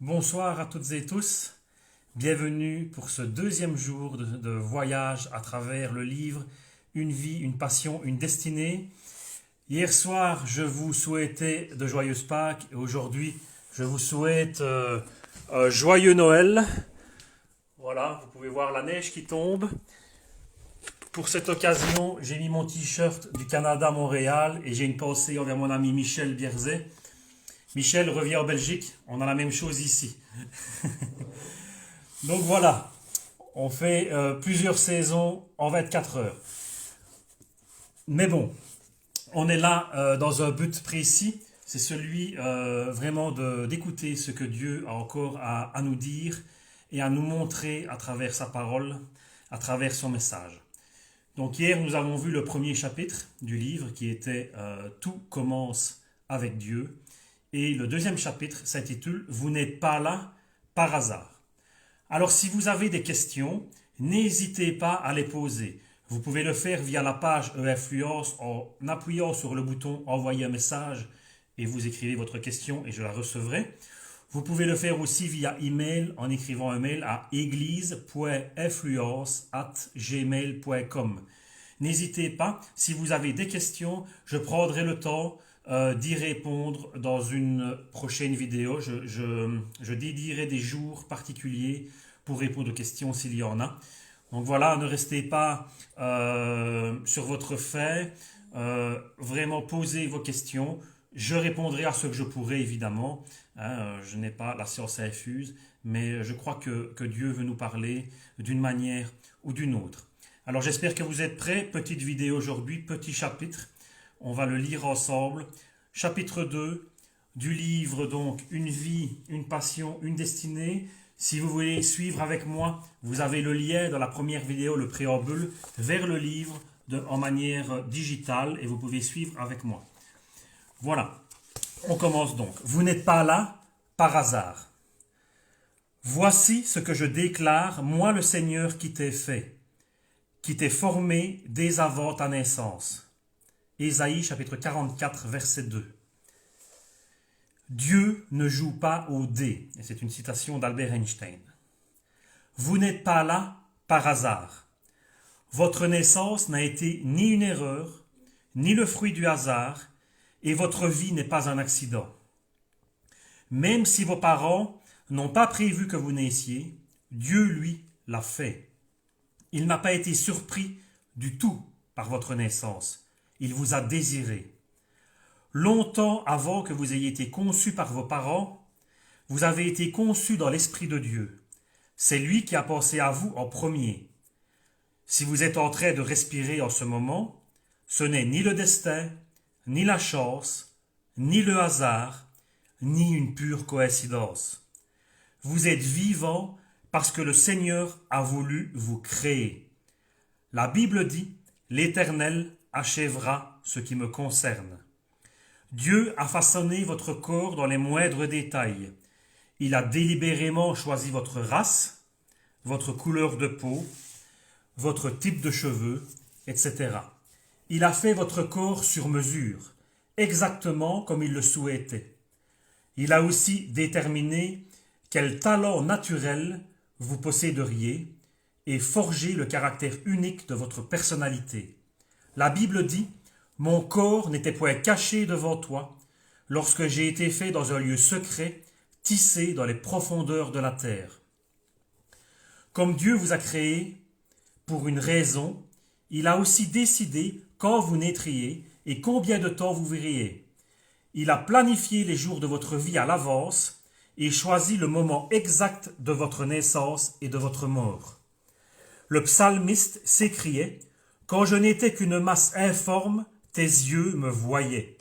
Bonsoir à toutes et tous. Bienvenue pour ce deuxième jour de voyage à travers le livre Une vie, une passion, une destinée. Hier soir, je vous souhaitais de joyeuses Pâques et aujourd'hui, je vous souhaite un joyeux Noël. Voilà, vous pouvez voir la neige qui tombe. Pour cette occasion, j'ai mis mon t-shirt du Canada Montréal et j'ai une pensée envers mon ami Michel Bierzet. Michel revient en Belgique, on a la même chose ici. Donc voilà, on fait plusieurs saisons en 24 heures. Mais bon, on est là dans un but précis, c'est celui vraiment d'écouter ce que Dieu a encore à nous dire et à nous montrer à travers sa parole, à travers son message. Donc hier, nous avons vu le premier chapitre du livre qui était Tout commence avec Dieu. Et le deuxième chapitre s'intitule Vous n'êtes pas là par hasard. Alors si vous avez des questions, n'hésitez pas à les poser. Vous pouvez le faire via la page e-influence en appuyant sur le bouton Envoyer un message et vous écrivez votre question et je la recevrai. Vous pouvez le faire aussi via email en écrivant un mail à église.influence@gmail.com. N'hésitez pas, si vous avez des questions, je prendrai le temps d'y répondre dans une prochaine vidéo. Je dédierai des jours particuliers pour répondre aux questions s'il y en a. Donc voilà, ne restez pas sur votre fait. Vraiment posez vos questions. Je répondrai à ce que je pourrai évidemment. Je n'ai pas la science infuse, mais je crois que Dieu veut nous parler d'une manière ou d'une autre. Alors j'espère que vous êtes prêts. Petite vidéo aujourd'hui, petit chapitre. On va le lire ensemble. Chapitre 2 du livre donc Une vie, une passion, une destinée. Si vous voulez suivre avec moi, vous avez le lien dans la première vidéo, le préambule, vers le livre en manière digitale et vous pouvez suivre avec moi. Voilà, on commence donc. Vous n'êtes pas là par hasard. Voici ce que je déclare, moi le Seigneur qui t'ai fait, qui t'ai formé dès avant ta naissance. Ésaïe chapitre 44, verset 2. Dieu ne joue pas au dé. Et c'est une citation d'Albert Einstein. Vous n'êtes pas là par hasard. Votre naissance n'a été ni une erreur, ni le fruit du hasard, et votre vie n'est pas un accident. Même si vos parents n'ont pas prévu que vous naissiez, Dieu, lui, l'a fait. Il n'a pas été surpris du tout par votre naissance. Il vous a désiré. Longtemps avant que vous ayez été conçu par vos parents, vous avez été conçu dans l'Esprit de Dieu. C'est lui qui a pensé à vous en premier. Si vous êtes en train de respirer en ce moment, ce n'est ni le destin, ni la chance, ni le hasard, ni une pure coïncidence. Vous êtes vivant parce que le Seigneur a voulu vous créer. La Bible dit, l'Éternel achèvera ce qui me concerne. Dieu a façonné votre corps dans les moindres détails. Il a délibérément choisi votre race, votre couleur de peau, votre type de cheveux, etc. Il a fait votre corps sur mesure, exactement comme il le souhaitait. Il a aussi déterminé quel talent naturel vous posséderiez et forgé le caractère unique de votre personnalité. La Bible dit « Mon corps n'était point caché devant toi, lorsque j'ai été fait dans un lieu secret, tissé dans les profondeurs de la terre. » Comme Dieu vous a créé pour une raison, il a aussi décidé quand vous naîtriez et combien de temps vous vivriez. Il a planifié les jours de votre vie à l'avance et choisi le moment exact de votre naissance et de votre mort. Le psalmiste s'écriait « Quand je n'étais qu'une masse informe, tes yeux me voyaient.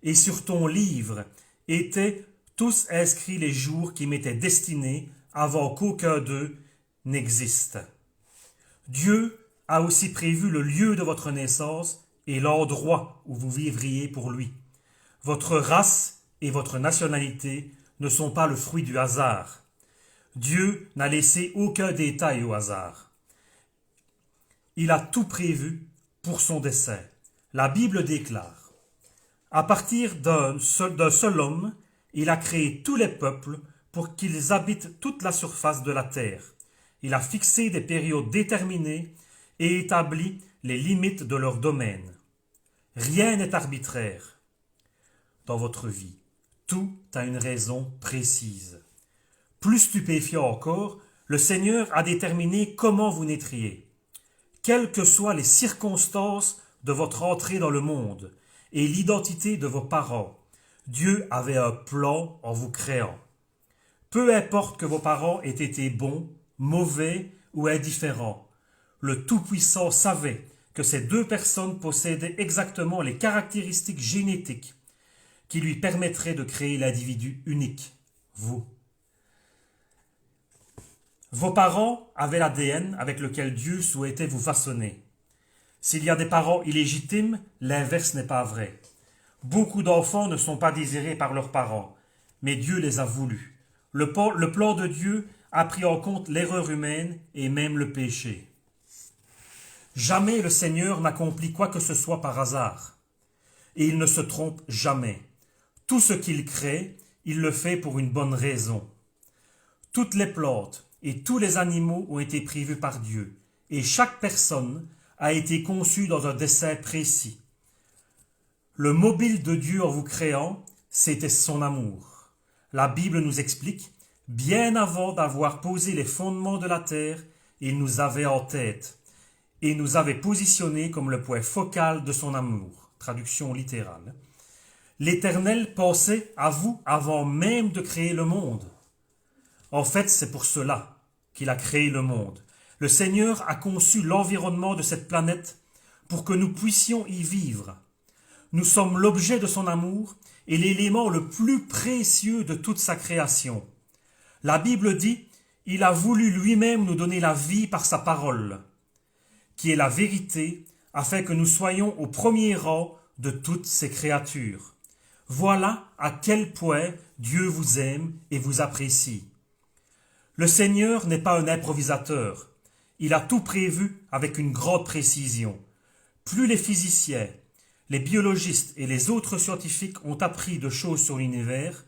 Et sur ton livre étaient tous inscrits les jours qui m'étaient destinés avant qu'aucun d'eux n'existe. » Dieu a aussi prévu le lieu de votre naissance et l'endroit où vous vivriez pour lui. Votre race et votre nationalité ne sont pas le fruit du hasard. Dieu n'a laissé aucun détail au hasard. Il a tout prévu pour son dessein. La Bible déclare « À partir d'un seul homme, il a créé tous les peuples pour qu'ils habitent toute la surface de la terre. Il a fixé des périodes déterminées et établi les limites de leur domaine. Rien n'est arbitraire dans votre vie. Tout a une raison précise. Plus stupéfiant encore, le Seigneur a déterminé comment vous naîtriez. Quelles que soient les circonstances de votre entrée dans le monde et l'identité de vos parents, Dieu avait un plan en vous créant. Peu importe que vos parents aient été bons, mauvais ou indifférents, le Tout-Puissant savait que ces deux personnes possédaient exactement les caractéristiques génétiques qui lui permettraient de créer l'individu unique, vous. Vos parents avaient l'ADN avec lequel Dieu souhaitait vous façonner. S'il y a des parents illégitimes, l'inverse n'est pas vrai. Beaucoup d'enfants ne sont pas désirés par leurs parents, mais Dieu les a voulus. Le plan de Dieu a pris en compte l'erreur humaine et même le péché. Jamais le Seigneur n'accomplit quoi que ce soit par hasard. Et il ne se trompe jamais. Tout ce qu'il crée, il le fait pour une bonne raison. Toutes les plantes et tous les animaux ont été prévus par Dieu, et chaque personne a été conçue dans un dessein précis. Le mobile de Dieu en vous créant, c'était son amour. La Bible nous explique, bien avant d'avoir posé les fondements de la terre, il nous avait en tête, et nous avait positionnés comme le point focal de son amour. Traduction littérale. L'Éternel pensait à vous avant même de créer le monde. En fait, c'est pour cela qu'il a créé le monde. Le Seigneur a conçu l'environnement de cette planète pour que nous puissions y vivre. Nous sommes l'objet de son amour et l'élément le plus précieux de toute sa création. La Bible dit, il a voulu lui-même nous donner la vie par sa parole, qui est la vérité, afin que nous soyons au premier rang de toutes ses créatures. Voilà à quel point Dieu vous aime et vous apprécie. Le Seigneur n'est pas un improvisateur. Il a tout prévu avec une grande précision. Plus les physiciens, les biologistes et les autres scientifiques ont appris de choses sur l'univers,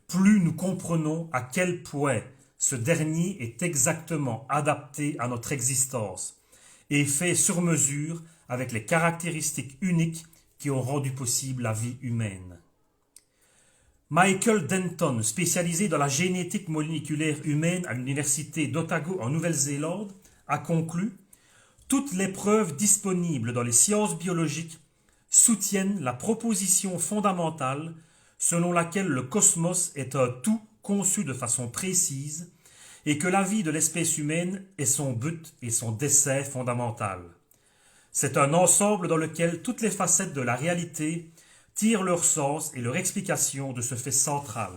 plus nous comprenons à quel point ce dernier est exactement adapté à notre existence et fait sur mesure avec les caractéristiques uniques qui ont rendu possible la vie humaine. Michael Denton, spécialisé dans la génétique moléculaire humaine à l'université d'Otago en Nouvelle-Zélande, a conclu « Toutes les preuves disponibles dans les sciences biologiques soutiennent la proposition fondamentale selon laquelle le cosmos est un tout conçu de façon précise et que la vie de l'espèce humaine est son but et son dessein fondamental. C'est un ensemble dans lequel toutes les facettes de la réalité tirent leur sens et leur explication de ce fait central.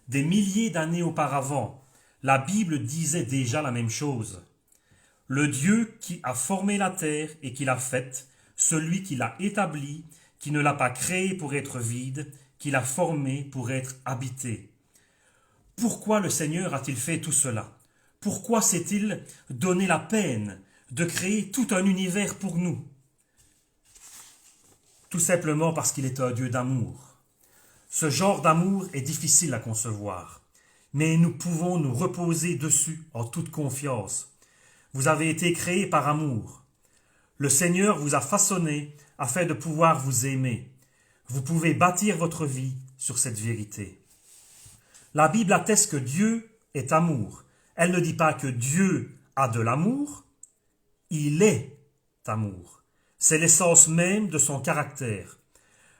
Des milliers d'années auparavant, la Bible disait déjà la même chose. Le Dieu qui a formé la terre et qui l'a faite, celui qui l'a établie, qui ne l'a pas créée pour être vide, qui l'a formée pour être habitée. Pourquoi le Seigneur a-t-il fait tout cela? Pourquoi s'est-il donné la peine de créer tout un univers pour nous? Tout simplement parce qu'il est un Dieu d'amour. Ce genre d'amour est difficile à concevoir, mais nous pouvons nous reposer dessus en toute confiance. Vous avez été créés par amour. Le Seigneur vous a façonné afin de pouvoir vous aimer. Vous pouvez bâtir votre vie sur cette vérité. La Bible atteste que Dieu est amour. Elle ne dit pas que Dieu a de l'amour, il est amour. C'est l'essence même de son caractère.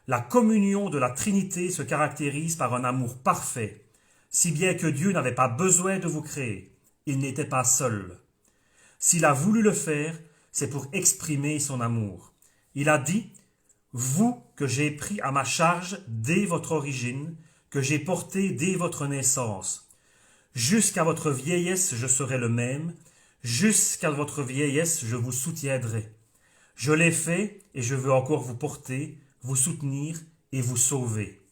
La communion de la Trinité se caractérise par un amour parfait, si bien que Dieu n'avait pas besoin de vous créer. Il n'était pas seul. S'il a voulu le faire, c'est pour exprimer son amour. Il a dit « Vous que j'ai pris à ma charge dès votre origine, que j'ai porté dès votre naissance. Jusqu'à votre vieillesse, je serai le même. Jusqu'à votre vieillesse, je vous soutiendrai. Je l'ai fait et je veux encore vous porter, vous soutenir et vous sauver.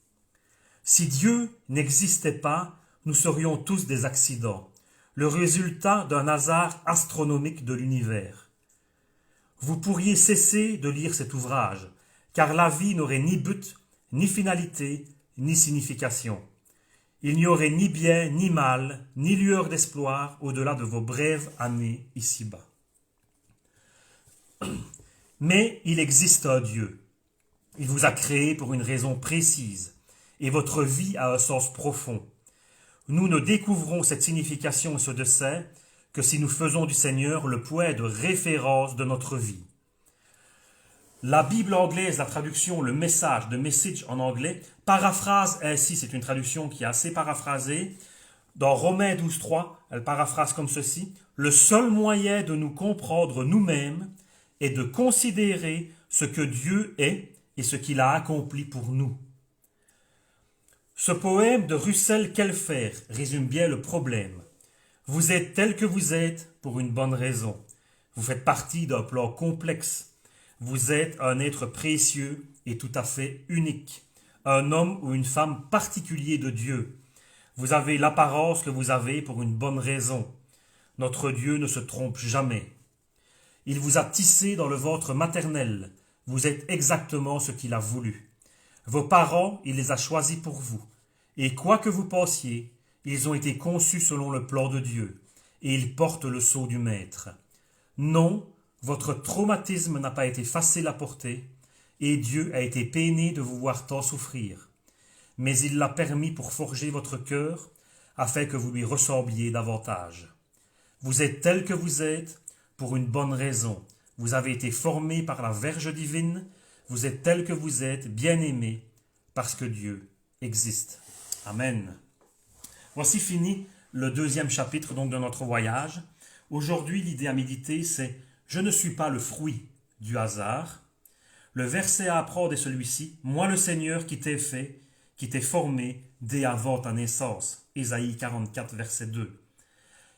Si Dieu n'existait pas, nous serions tous des accidents, le résultat d'un hasard astronomique de l'univers. Vous pourriez cesser de lire cet ouvrage, car la vie n'aurait ni but, ni finalité, ni signification. Il n'y aurait ni bien ni mal, ni lueur d'espoir au-delà de vos brèves années ici-bas. Mais il existe un Dieu. Il vous a créé pour une raison précise, et votre vie a un sens profond. Nous ne découvrons cette signification et ce dessein que si nous faisons du Seigneur le point de référence de notre vie. La Bible anglaise, la traduction, le message, de message en anglais, paraphrase ainsi, c'est une traduction qui est assez paraphrasée. Dans Romains 12.3, elle paraphrase comme ceci: le seul moyen de nous comprendre nous-mêmes est de considérer ce que Dieu est et ce qu'il a accompli pour nous. Ce poème de Russell Kelfer résume bien le problème. Vous êtes tel que vous êtes pour une bonne raison. Vous faites partie d'un plan complexe. Vous êtes un être précieux et tout à fait unique, un homme ou une femme particulier de Dieu. Vous avez l'apparence que vous avez pour une bonne raison. Notre Dieu ne se trompe jamais. Il vous a tissé dans le ventre maternel. Vous êtes exactement ce qu'il a voulu. Vos parents, il les a choisis pour vous. Et quoi que vous pensiez, ils ont été conçus selon le plan de Dieu. Et ils portent le sceau du Maître. Non, votre traumatisme n'a pas été facile à porter, et Dieu a été peiné de vous voir tant souffrir. Mais il l'a permis pour forger votre cœur, afin que vous lui ressembliez davantage. Vous êtes tel que vous êtes, pour une bonne raison. Vous avez été formé par la verge divine, vous êtes tel que vous êtes, bien-aimé, parce que Dieu existe. Amen. Voici fini le 2e chapitre donc de notre voyage. Aujourd'hui, l'idée à méditer, c'est « Je ne suis pas le fruit du hasard ». Le verset à apprendre est celui-ci: « Moi le Seigneur qui t'ai fait, qui t'ai formé dès avant ta naissance ». Ésaïe 44, verset 2.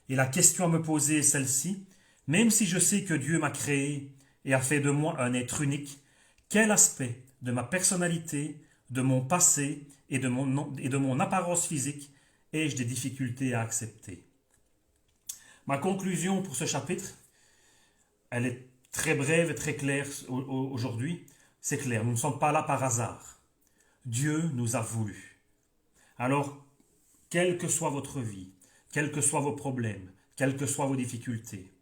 Et la question à me poser est celle-ci: même si je sais que Dieu m'a créé et a fait de moi un être unique, quel aspect de ma personnalité, de mon passé et de mon apparence physique ai-je des difficultés à accepter? Ma conclusion pour ce chapitre, elle est très brève et très claire aujourd'hui. C'est clair, nous ne sommes pas là par hasard. Dieu nous a voulu. Alors, quelle que soit votre vie, quels que soient vos problèmes, quelles que soient vos difficultés,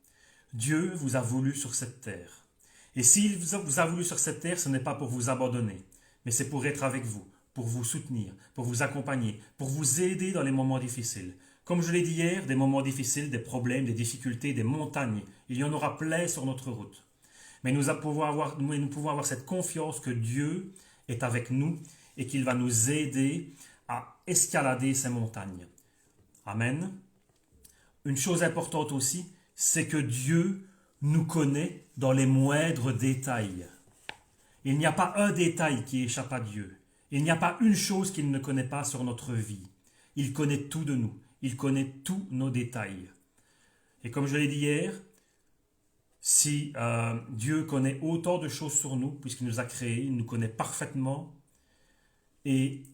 Dieu vous a voulu sur cette terre. Et s'il vous a voulu sur cette terre, ce n'est pas pour vous abandonner, mais c'est pour être avec vous, pour vous soutenir, pour vous accompagner, pour vous aider dans les moments difficiles. Comme je l'ai dit hier, des moments difficiles, des problèmes, des difficultés, des montagnes, il y en aura plein sur notre route. Mais nous pouvons avoir cette confiance que Dieu est avec nous et qu'il va nous aider à escalader ces montagnes. Amen. Une chose importante aussi, c'est que Dieu nous connaît dans les moindres détails. Il n'y a pas un détail qui échappe à Dieu. Il n'y a pas une chose qu'il ne connaît pas sur notre vie. Il connaît tout de nous. Il connaît tous nos détails. Et comme je l'ai dit hier, si Dieu connaît autant de choses sur nous, puisqu'il nous a créés, il nous connaît parfaitement, et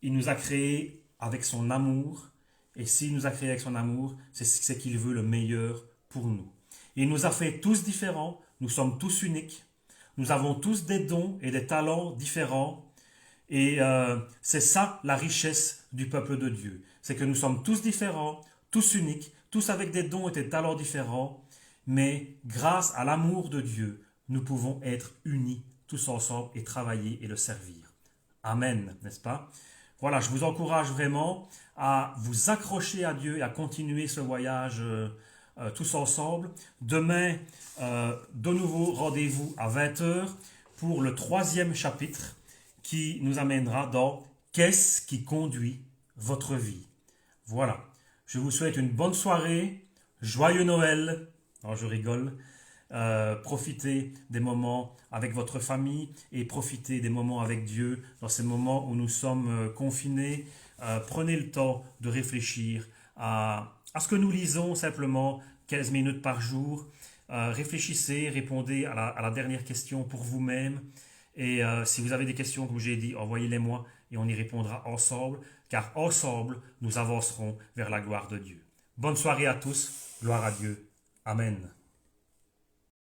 il nous a créés avec son amour, et s'il nous a créés avec son amour, c'est qu'il veut le meilleur pour nous. Il nous a fait tous différents, nous sommes tous uniques, nous avons tous des dons et des talents différents, et c'est ça la richesse du peuple de Dieu. C'est que nous sommes tous différents, tous uniques, tous avec des dons et des talents différents, mais grâce à l'amour de Dieu, nous pouvons être unis tous ensemble et travailler et le servir. Amen, n'est-ce pas? Voilà, je vous encourage vraiment à vous accrocher à Dieu et à continuer ce voyage tous ensemble. Demain, de nouveau, rendez-vous à 20h pour le 3e chapitre qui nous amènera dans « Qu'est-ce qui conduit votre vie ?» Voilà, je vous souhaite une bonne soirée, joyeux Noël. Alors je rigole. Profitez des moments avec votre famille et profitez des moments avec Dieu dans ces moments où nous sommes confinés. Prenez le temps de réfléchir à ce que nous lisons simplement 15 minutes par jour. Réfléchissez, répondez à la dernière question pour vous-même. Et si vous avez des questions, comme j'ai dit, envoyez-les-moi et on y répondra ensemble, car ensemble, nous avancerons vers la gloire de Dieu. Bonne soirée à tous, gloire à Dieu. Amen.